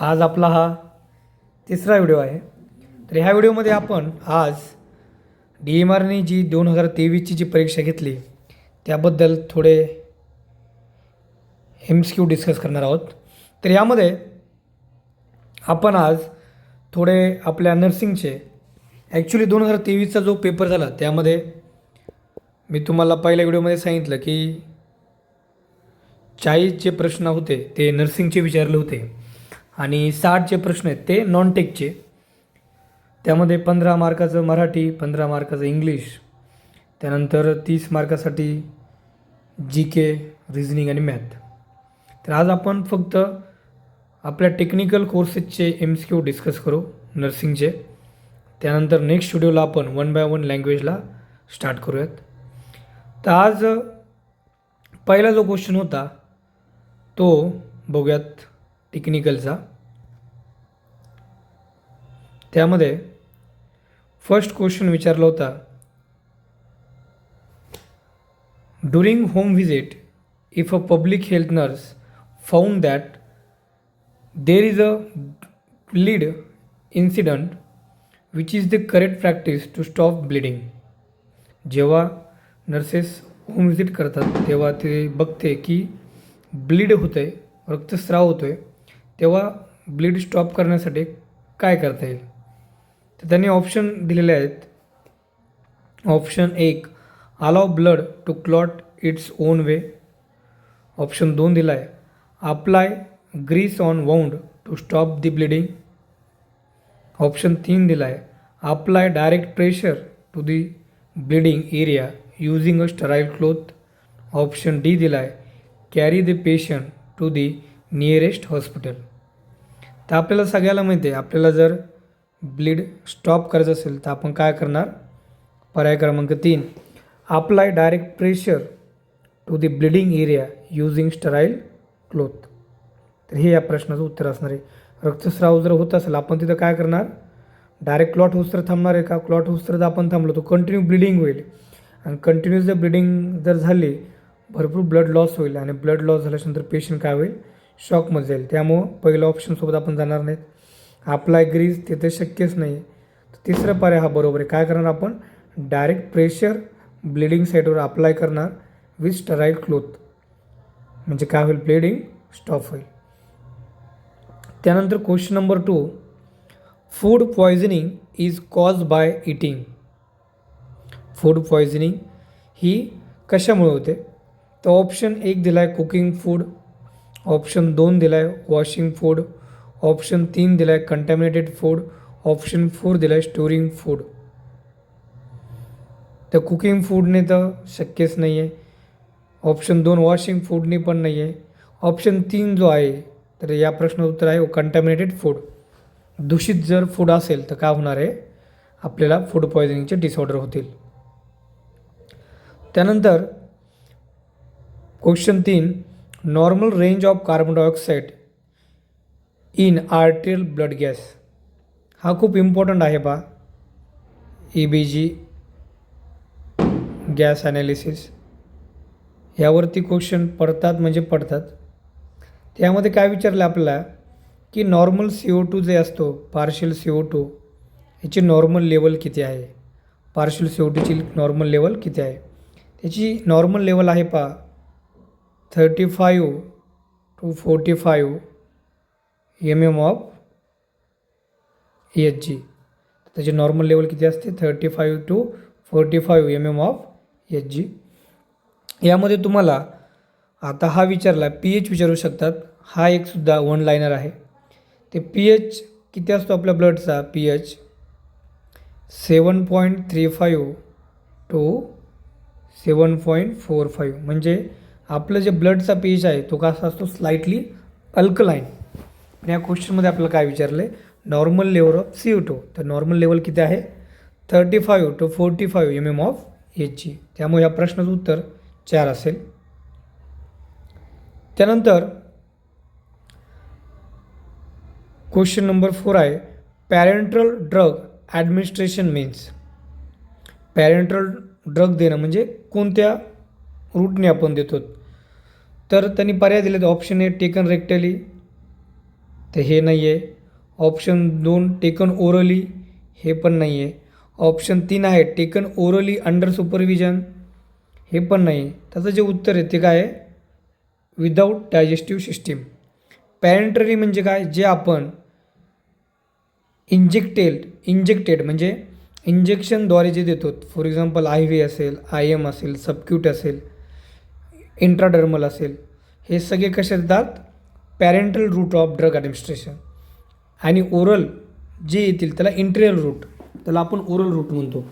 आज आपला हा तिसरा व्हिडिओ आहे. तर ह्या व्हिडिओमध्ये आपण आज DMRने जी 2023ची जी परीक्षा घेतली त्याबद्दल थोडे MCQ डिस्कस करणार आहोत. तर यामध्ये आपण आज थोडे आपल्या नर्सिंगचे ॲक्च्युली 2023चा जो पेपर झाला त्यामध्ये मी तुम्हाला पहिल्या व्हिडिओमध्ये सांगितलं की 40 जे प्रश्न होते ते नर्सिंगचे विचारले होते आणि 60 जे प्रश्न आहेत ते नॉन टेकचे. त्यामध्ये 15 मार्काचं मराठी, 15 मार्काचं इंग्लिश, त्यानंतर 30 मार्कासाठी GK, रिझनिंग आणि मॅथ. तर आज आपण फक्त आपल्या टेक्निकल कोर्सेसचे MCQ डिस्कस करू नर्सिंगचे. त्यानंतर नेक्स्ट व्हिडिओला आपण 1 बाय 1 लँग्वेजला स्टार्ट करूयात. तर आज पहिला जो क्वेश्चन होता तो बघूयात टेक्निकलचा. त्यामध्ये फर्स्ट क्वेश्चन विचारला होता, during home visit if a public health nurse found that there is a bleed incident which is the correct practice to stop bleeding. जेव्हा नर्सेस होम व्हिजिट करतात तेव्हा ते बघते की ब्लीड होतं आहे, रक्तस्राव होतो आहे, तेव्हा ब्लीड स्टॉप करण्यासाठी काय करता येईल. तर त्यांनी ऑप्शन दिलेले आहेत. Option 1, allow blood to clot its own way. Option 2 दिला आहे, apply grease on wound to stop the bleeding. Option 3 दिला आहे, apply direct pressure to the bleeding area using a sterile cloth. Option D दिला आहे, carry the patient to the nearest hospital. तर आपल्याला सगळ्याला माहिती आहे, आपल्याला जर ब्लीड स्टॉप करायचं असेल तर आपण काय करणार. पर्याय क्रमांक 3, apply direct pressure to the bleeding area using sterile cloth. तर हे या प्रश्नाचं उत्तर असणार आहे. रक्तस्राव जर होत असेल आपण तिथं काय करणार, डायरेक्ट क्लॉट होस तर थांबणार आहे का. क्लॉट होस तर आपण थांबलो तो कंटिन्यू ब्लिडिंग होईल आणि कंटिन्यूस जर ब्लिडिंग जर झाली भरपूर ब्लड लॉस होईल आणि ब्लड लॉस झाल्यानंतर पेशंट काय होईल, शॉकमध्ये जाईल. त्यामुळं पहिल्या ऑप्शनसोबत आपण जाणार नाहीत. अप्लाय ग्रीस तिथे शक्यच नाही आहे. तिसरा पर्याय हा बरोबर आहे. काय करणार आपण, डायरेक्ट प्रेशर ब्लिडिंग साईडवर अप्लाय करणार विथ स्टराईल क्लोथ, म्हणजे काय होईल, ब्लिडिंग स्टॉप होईल. त्यानंतर question number 2, food poisoning is cause by eating. Food poisoning ही कशामुळे होते. तर ऑप्शन 1 दिला आहे कुकिंग फूड. ऑप्शन 2 दिला आहे वॉशिंग फूड. ऑप्शन 3 दिला आहे कंटॅमिनेटेड फूड. ऑप्शन 4 दिला आहे स्टोरिंग फूड. तर कुकिंग फूडने तर शक्यच नाही आहे. ऑप्शन 2 वॉशिंग फूडने पण नाही आहे. ऑप्शन 3 जो आहे तर या प्रश्नाचं उत्तर आहे कंटॅमिनेटेड फूड. दूषित जर फूड असेल तर काय होणार आहे, आपल्याला फूड पॉयझनिंगचे डिसऑर्डर होतील. त्यानंतर question 3, normal range of carbon dioxide in आर्टियल blood gas. हा खूप इम्पॉर्टंट आहे बा. EBG गॅस ॲनालिसिस यावरती क्वेश्चन पडतात म्हणजे पडतात. त्यामध्ये काय विचारलं आपल्याला की नॉर्मल CO2 जे असतो, पार्शियल CO2 याची नॉर्मल लेवल किती आहे. पार्शियल CO2ची नॉर्मल लेवल किती आहे. त्याची नॉर्मल लेवल आहे पा 35 to 45 mm ऑफ Hg. त्याची नॉर्मल लेवल किती असते, 35 to 45 mm ऑफ Hg. यामध्ये तुम्हाला आता हा विचारला pH विचारू शकतात. हा एक सुद्धा वन लाईनर आहे. ते pH किती असतो आपल्या ब्लडचा, pH 7.35 to 7.45. म्हणजे आपलं जे ब्लडचा pH आहे तो कसा असतो, स्लाइटली अल्कलाईन. या क्वेश्चनमध्ये आपल्याला काय विचारलं आहे, नॉर्मल लेवल ऑफ CO2. तर नॉर्मल लेवल किती आहे, 35 to 45 mm ऑफ Hg. त्यामुळे या प्रश्नाचं उत्तर 4 असेल. त्यानंतर क्वेश्चन नंबर 4 आहे, parental drug administration means. Parental drug देणं म्हणजे कोणत्या रूटने आपण देतो. तर त्यांनी पर्याय दिलेत. ऑप्शन ए टेकन रेक्टली, तर हे नाही आहे. ऑप्शन 2 टेकन ओरली, हे पण नाही आहे. ऑप्शन 3 आहे टेकन ओरली अंडर सुपरविजन, हे पण नाही. त्याचं जे उत्तर आहे ते काय आहे, विदाऊट डायजेस्टिव्ह सिस्टीम. पॅरेंटरी म्हणजे काय, जे आपण इंजेक्टेड म्हणजे इंजेक्शनद्वारे जे देतो. फॉर एक्झाम्पल आय व्ही असेल, आय एम असेल, सबक्यूट असेल, इंट्राडर्मल असेल, हे सगळे कसे येतात, parenteral route of drug administration. आणि ओरल जे येतील त्याला इंटेरियल रूट, त्याला आपण ओरल रूट म्हणतो.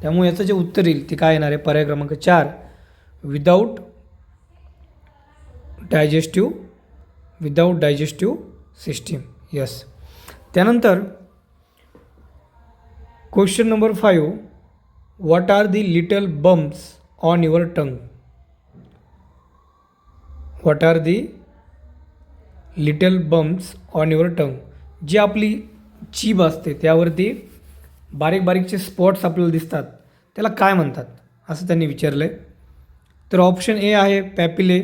त्यामुळे याचं जे उत्तर येईल ते काय येणार आहे, पर्याय क्रमांक 4 विदाऊट डायजेस्टिव्ह सिस्टीम. यस. त्यानंतर question number 5, what are the little bumps on your tongue. What are the little bumps on your tongue. जी आपली जीभ असते त्यावरती बारीक बारीकचे स्पॉट्स आपल्याला दिसतात, त्याला काय म्हणतात असं त्यांनी विचारलं आहे. तर ऑप्शन ए आहे पॅपिले,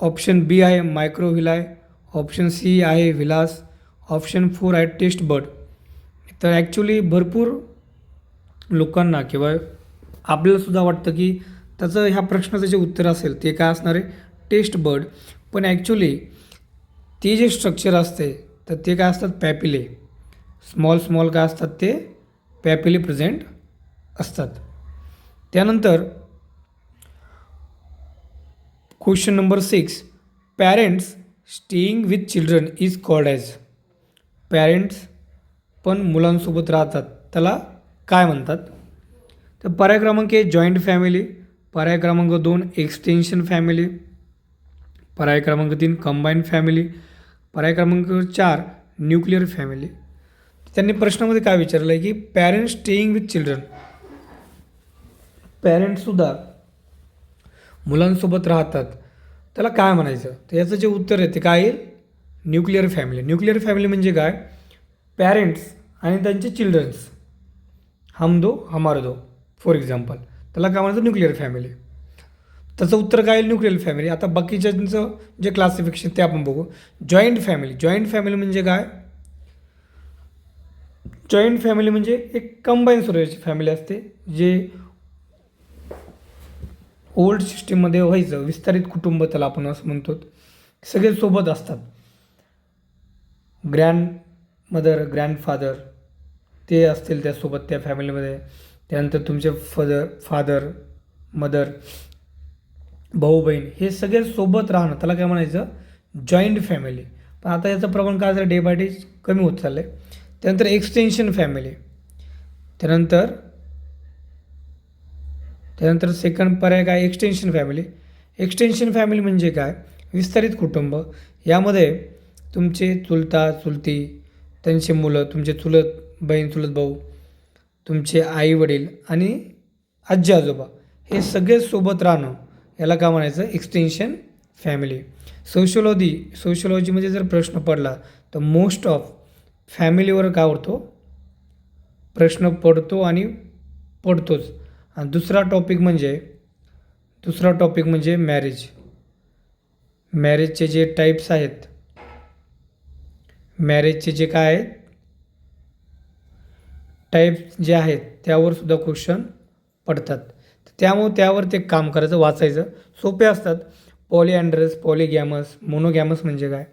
ऑप्शन बी आहे मायक्रोव्हिलाय, ऑप्शन सी आहे व्हिलास, ऑप्शन 4 आहे टेस्ट बड. तर ॲक्च्युली भरपूर लोकांना किंवा आपल्यालासुद्धा वाटतं की त्याचं ह्या प्रश्नाचं जे उत्तर असेल ते काय असणार आहे, टेस्ट बड. पण ॲक्च्युली ते जे स्ट्रक्चर असते तर ते काय असतात, पॅपिले. स्मॉल काय असतात, ते पॅपिले प्रेझेंट असतात. त्यानंतर question number 6, parents staying with children is called as. Parents पण मुलांसोबत राहतात त्याला काय म्हणतात. तर पर्याय क्रमांक 1 जॉईंट फॅमिली, पर्याय क्रमांक 2 एक्सटेन्शन फॅमिली, पर्याय क्रमांक 3 कंबाईंड फॅमिली, पर्याय क्रमांक 4 न्यूक्लिअर फॅमिली. त्यांनी प्रश्नामध्ये काय विचारलं आहे की पॅरेंट्स स्टेईंग विथ चिल्ड्रन, पॅरेंट्ससुद्धा मुलांसोबत राहतात त्याला काय म्हणायचं. तर याचं जे उत्तर आहे ते काय येईल, न्यूक्लिअर फॅमिली. न्यूक्लिअर फॅमिली म्हणजे काय, पॅरेंट्स आणि त्यांचे चिल्ड्रन्स, हम दो हमारे दो फॉर एक्झाम्पल, त्याला काय म्हणायचं, न्यूक्लिअर फॅमिली. त्याचं उत्तर काय येईल, न्यूक्लिअर फॅमिली. आता बाकीच्यांचं जे क्लासिफिकेशन ते आपण बघू. जॉईंट फॅमिली म्हणजे काय, जॉईंट फॅमिली म्हणजे एक कंबाईन स्वरूपाची फॅमिली असते, जे ओल्ड सिस्टीममध्ये व्हायचं, विस्तारित कुटुंब त्याला आपण असं म्हणतो. सगळे सोबत असतात, ग्रँडमदर ग्रँडफादर ते असतील त्यासोबत त्या फॅमिलीमध्ये. त्यानंतर तुमचे फादर मदर, भाऊ बहीण, हे सगळे सोबत राहणं त्याला काय म्हणायचं, जॉईंट फॅमिली. पण आता याचं प्रमाण काय झालं, डे बाय डे कमी होत चाललं आहे. त्यानंतर एक्सटेन्शन फॅमिली, त्यानंतर सेकंड पर्याय काय, एक्सटेन्शन फॅमिली. एक्सटेन्शन फॅमिली म्हणजे काय, विस्तारित कुटुंब. यामध्ये तुमचे चुलता चुलती, त्यांची मुलं, तुमचे चुलत बहीण चुलत भाऊ, तुमचे आई वडील आणि आजी आजोबा, हे सगळे सोबत राहणं याला काय म्हणायचं, एक्सटेन्शन फॅमिली. सोशिओलॉजीमध्ये जर प्रश्न पडला तर मोस्ट ऑफ फॅमिलीवर काय होतो, प्रश्न पडतो आणि पडतोच. आणि दुसरा टॉपिक म्हणजे मॅरेजचे जे टाईप्स आहेत, मॅरेजचे जे काय आहेत टाईप्स जे आहेत त्यावर सुद्धा क्वेश्चन पडतात. त्यामुळे त्यावर ते काम करायचं, वाचायचं, सोपे असतात. पॉलिअँड्रस, पॉलिगॅमस, मोनोगॅमस म्हणजे काय,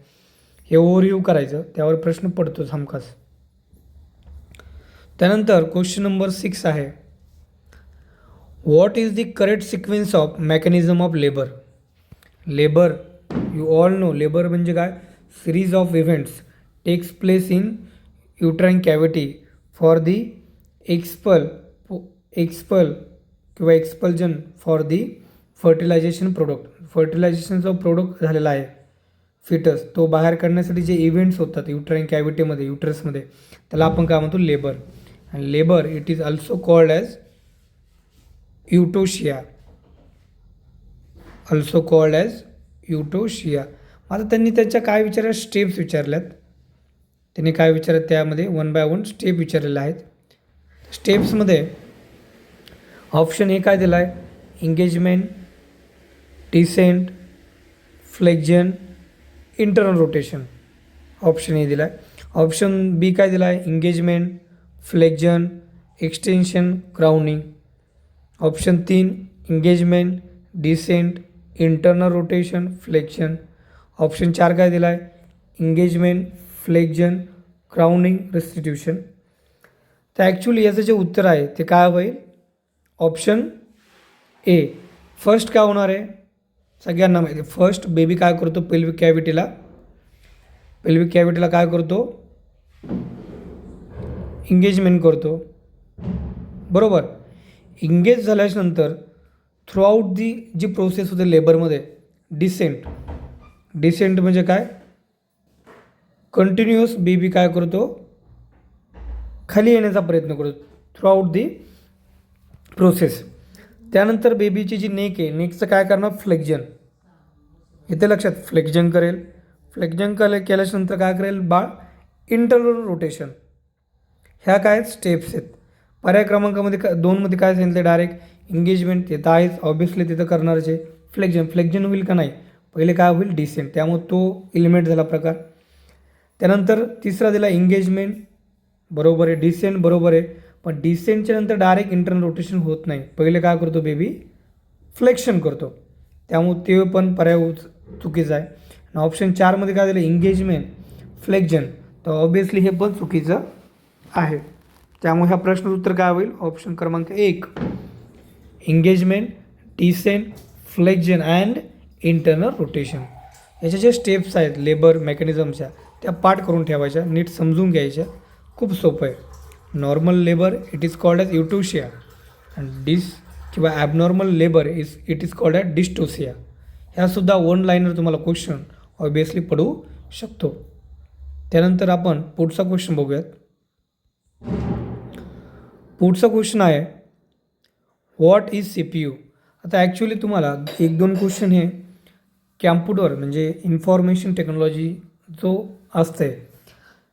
हे ओव्हरव्ह्यू करायचं, त्यावर प्रश्न पडतोच हमखास. त्यानंतर क्वेश्चन नंबर 6 आहे, what is the correct sequence of mechanism of labour. Labour, you all know, labour म्हणजे काय, series of events takes place in uterine cavity for the expel किंवा एक्सपल्जन फॉर दी फर्टिलायझेशन फर्टिलायझेशनचा product झालेला आहे foetus, तो बाहेर काढण्यासाठी जे इव्हेंट्स होतात युट्राइन कॅव्हिटीमध्ये, युट्रसमध्ये, त्याला आपण काय म्हणतो, लेबर. आणि labour it is also called as eutocia. आता त्यांनी त्याच्या काय विचारल्या, स्टेप्स विचारल्यात. त्यांनी काय विचारलं, त्यामध्ये 1 बाय 1 स्टेप विचारलेले आहेत. स्टेप्समध्ये ऑप्शन ए काय दिला आहे, engagement, descent, flexion, internal rotation. Option A दिला आहे. ऑप्शन बी काय दिला आहे, engagement, flexion, extension, crowning. Option 3 engagement, descent, internal rotation, flexion. Option 4 काय दिला आहे, इंगेजमेंट, फ्लेक्जन, क्राउनिंग, रेस्टिट्यूशन. तर ॲक्च्युली याचं जे उत्तर आहे ते काय होईल, ऑप्शन ए. फर्स्ट काय होणार आहे, सगळ्यांना माहिती आहे. फर्स्ट बेबी काय करतो, पेल्विक कॅव्हिटीला काय करतो, इंगेजमेंट करतो, बरोबर. इंगेज झाल्यानंतर थ्रूआउट जी प्रोसेस होते लेबरमध्ये, डिसेंट म्हणजे काय, कंटिन्युअस बेबी काय करतो, खाली येण्याचा प्रयत्न करतो थ्रूआउट दी प्रोसेस. त्यानंतर बेबीची जी नेक आहे, नेकचं काय करणार, फ्लेक्जन. इथे लक्षात, फ्लेक्जन करेल. फ्लेक्जन केल्यानंतर काय करेल बाळ, इंटरनल रोटेशन. ह्या काय स्टेप्स आहेत. पर्याय क्रमांकामध्ये 2मध्ये काय सांगितलं, डायरेक्ट इंगेजमेंट तिथं आहेच ऑब्व्हियसली, तिथं करणारच आहे. फ्लेक्जन होईल का नाही, पहिले काय होईल, डिसेंट. त्यामुळे तो एलिमेंट झाला प्रकार. त्यानंतर तिसरा दिला इंगेजमेंट, बरोबर आहे. डिसेंट बरोबर आहे, पण डिसेंटच्या नंतर डायरेक्ट इंटरनल रोटेशन होत नाही. पहिले काय करतो बेबी, फ्लेक्शन करतो. त्यामुळे ते पण पर्याय चुकीचा आहे. आणि ऑप्शन 4मध्ये काय दिलं, इंगेजमेंट, फ्लेक्जन, तर ऑब्व्हियसली हे पण चुकीचं आहे. त्यामुळे ह्या प्रश्नाचं उत्तर काय होईल, ऑप्शन क्रमांक 1 engagement, descent, flexion and internal rotation. याच्या ज्या स्टेप्स आहेत लेबर मेकॅनिझमच्या, त्या पाठ करून ठेवायच्या, नीट समजून घ्यायच्या. खूप सोपं आहे. Normal labour it is called as eutocia, and किंवा abnormal labour it is called as dystocia. ह्यासुद्धा 1 लाईनर तुम्हाला क्वेश्चन ऑब्वियसली पडू शकतो. त्यानंतर आपण पुढचा क्वेश्चन बघूयात. पुढचा क्वेश्चन आहे, व्हॉट इज CPU. आता ॲक्च्युली तुम्हाला 1-2 क्वेश्चन हे कॅम्प्युटर म्हणजे इन्फॉर्मेशन टेक्नॉलॉजी जो असते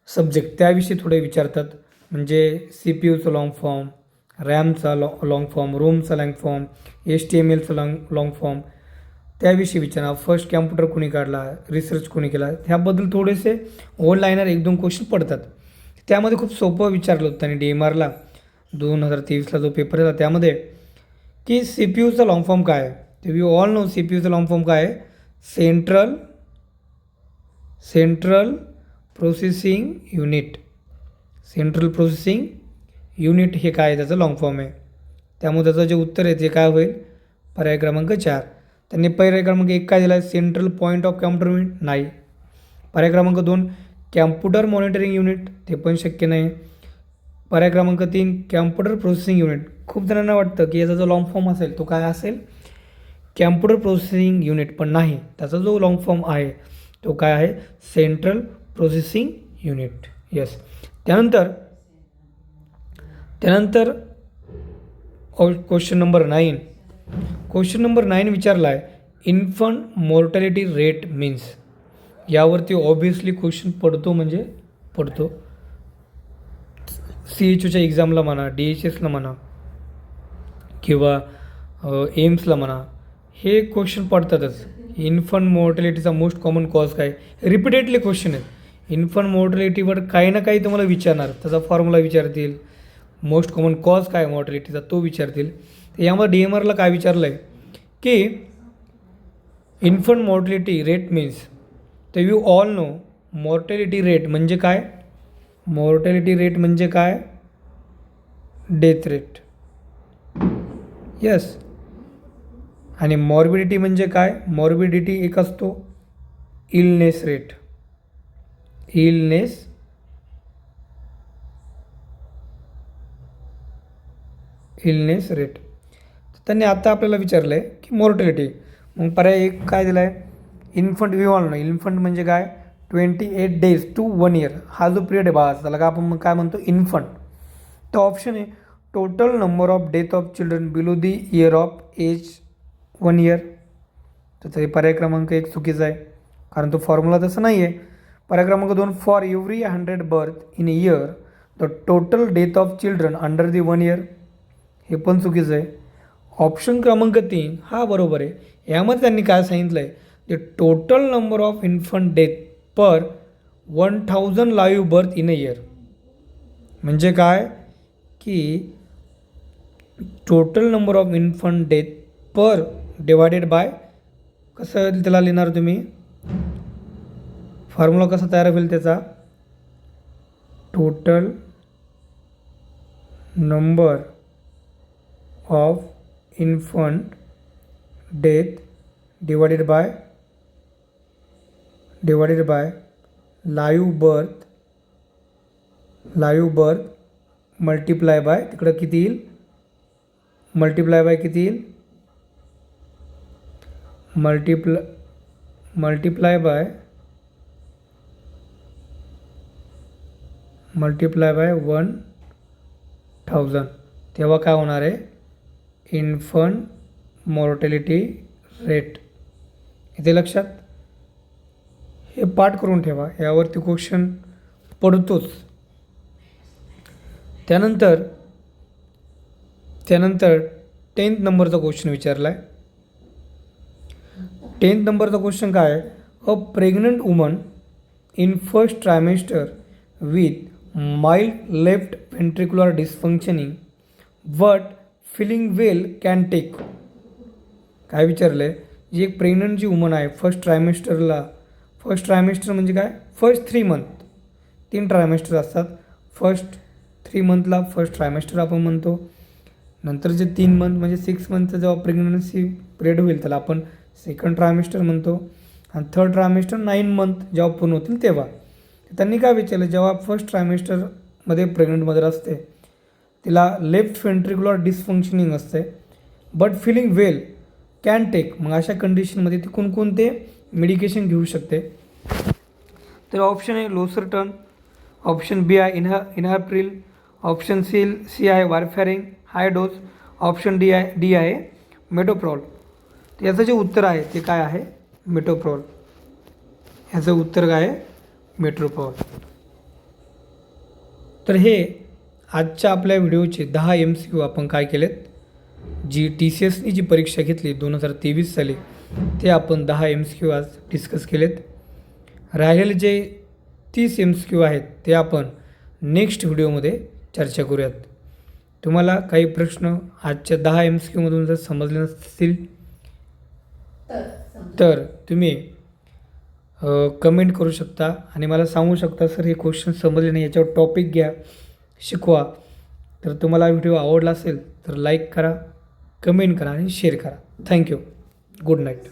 सब्जेक्ट, त्याविषयी थोडे विचारतात. म्हणजे CPUचं लाँग फॉर्म, रॅमचा लाँग फॉर्म, रोमचा लाँग फॉर्म, HTMLचा लाँग फॉर्म, त्याविषयी विचारणार. फर्स्ट कॅम्प्युटर कोणी काढला, रिसर्च कोणी केला, ह्याबद्दल थोडेसे 1 लाईनर 1-2 क्वेश्चन पडतात. त्यामध्ये खूप सोपं विचारलं होतं त्यांनी DMRला 2023ला जो पेपर होता त्यामध्ये, की CPUचा लाँग फॉर्म काय आहे. तर यू ऑल नो CPUचा लाँग फॉर्म काय आहे, सेंट्रल प्रोसेसिंग युनिट हे काय आहे, त्याचं लाँग फॉर्म आहे. त्यामुळे त्याचं जे उत्तर आहे ते काय होईल, पर्याय क्रमांक 4. त्यांनी पर्याय क्रमांक 1 काय दिला आहे, central point of computer unit, नाही. पर्याय क्रमांक 2 कॅम्प्युटर मॉनिटरिंग युनिट, ते पण शक्य नाही. पर्याय क्रमांक 3 कॅम्प्युटर प्रोसेसिंग युनिट. खूप जणांना वाटतं की याचा जो लाँग फॉर्म असेल तो काय असेल, कॅम्प्युटर प्रोसेसिंग युनिट, पण नाही. त्याचा जो लाँग फॉर्म आहे तो काय आहे, सेंट्रल प्रोसेसिंग युनिट. येस. त्यानंतर क्वेश्चन नंबर 9 विचारला आहे, इन्फंट मॉर्टॅलिटी रेट मीन्स. यावरती ऑब्व्हियसली क्वेश्चन पडतो. CHUच्या एक्झामला म्हणा, DHSला म्हणा किंवा एम्सला म्हणा, हे क्वेश्चन पडतातच. इन्फंट मॉर्टॅलिटीचा मोस्ट कॉमन कॉज काय, रिपीटेडली क्वेश्चन आहेत. इन्फंट मॉर्टॅलिटीवर काही ना काही तुम्हाला विचारणार, त्याचा फॉर्म्युला विचारतील, मोस्ट कॉमन कॉज काय मॉर्टॅलिटीचा तो विचारतील. तर यामध्ये DMRला काय विचारलं आहे की इन्फंट मॉर्टॅलिटी रेट मीन्स. तर you all no mortality rate म्हणजे काय, डेथ रेट. यस. आणि मॉर्बिडिटी म्हणजे काय, मॉर्बिडिटी एक असतो इलनेस रेट. त्यांनी आता आपल्याला विचारलं आहे की मॉर्टॅलिटी. मग पर्याय 1 काय दिला आहे, infant. We all know infant म्हणजे काय, 28 days to 1 year हा जो पिरियड आहे बाळाचा, त्याला का आपण मग काय म्हणतो, इन्फंट. तर ऑप्शन आहे total number of death of children below the year of age 1 year. तर ते पर्याय क्रमांक 1 चुकीचा आहे, कारण तो फॉर्म्युला तसं नाही आहे. पर्याय क्रमांक 2 for every 100 birth in year the total death of children under the 1 year, हे पण चुकीचं आहे. ऑप्शन क्रमांक 3 हा बरोबर आहे. यामध्ये त्यांनी काय सांगितलं आहे, the total number of infant death per 1000 live birth in a year. म्हणजे काय की total number of infant death per divided by, कसं त्याला लिहिणार तुम्ही, फॉर्म्युला कसा तयार होईल त्याचा, total number of infant death divided by live birth multiply by, तिकडं किती येईल, मल्टिप्लाय बाय किती येईल, मल्टिप्लाय बाय 1000. तेव्हा काय होणार आहे, इन्फंट मॉर्टॅलिटी रेट. इथे लक्षात हे पाठ करून ठेवा, यावरती क्वेश्चन पडतोच. त्यानंतर 10th नंबरचा क्वेश्चन विचारला आहे. 10th नंबरचा क्वेश्चन काय आहे, a pregnant woman in first trimester with mild left ventricular dysfunctioning but feeling well can take. काय विचारलं आहे, जी एक प्रेग्नंट जी वुमन आहे फर्स्ट ट्रायमेस्टर म्हणजे काय, फर्स्ट 3 मंथ, 3 ट्रायमेस्टर असतात. फर्स्ट 3 मंथला फर्स्ट ट्रायमेस्टर आपण म्हणतो. नंतरचे 3 मंथ म्हणजे 6 मंथचं जेव्हा प्रेग्नन्सी पिरियड होईल त्याला आपण सेकंड ट्रायमेस्टर म्हणतो. आणि थर्ड ट्रायमेस्टर 9 मंथ जेव्हा पूर्ण होतील तेव्हा. त्यांनी काय विचारलं, जेव्हा फर्स्ट ट्रायमेस्टरमध्ये प्रेग्नंट मदर असते तिला लेफ्ट व्हेंट्रिक्युलर डिस्फंक्शनिंग असते but feeling well can take, मग अशा कंडिशनमध्ये ती कोणकोणते मेडिकेशन घेऊ शकते. तर ऑप्शन ए लोसर्टन, ऑप्शन बी आहे इनहाप्रिल, ऑप्शन सी आहे वारफॅरिंग हाय डोस, ऑप्शन डी आहे मेटोप्रॉल. तर याचं जे उत्तर आहे ते काय आहे, मेटोप्रॉल. याचं उत्तर काय आहे, मेट्रोप्रॉल. तर हे आजच्या आपल्या व्हिडिओचे 10 MCQ आपण काय केलेत, जी TCSनी जी परीक्षा घेतली 2023 साली ते आपण 10 MCQ आज डिस्कस केलेत. राहिलेले जे 30 MCQ आहेत ते आपण नेक्स्ट व्हिडिओमध्ये चर्चा करूयात. तुम्हाला काही प्रश्न आजच्या 10 MCQमधून जर समजले नसतील तर तुम्ही कमेंट करू शकता आणि मला सांगू शकता, सर हे क्वेश्चन समजले नाही, याच्यावर टॉपिक घ्या, शिकवा. तर तुम्हाला व्हिडिओ आवडला असेल तर लाईक करा, कमेंट करा आणि शेअर करा. थँक्यू. Good night.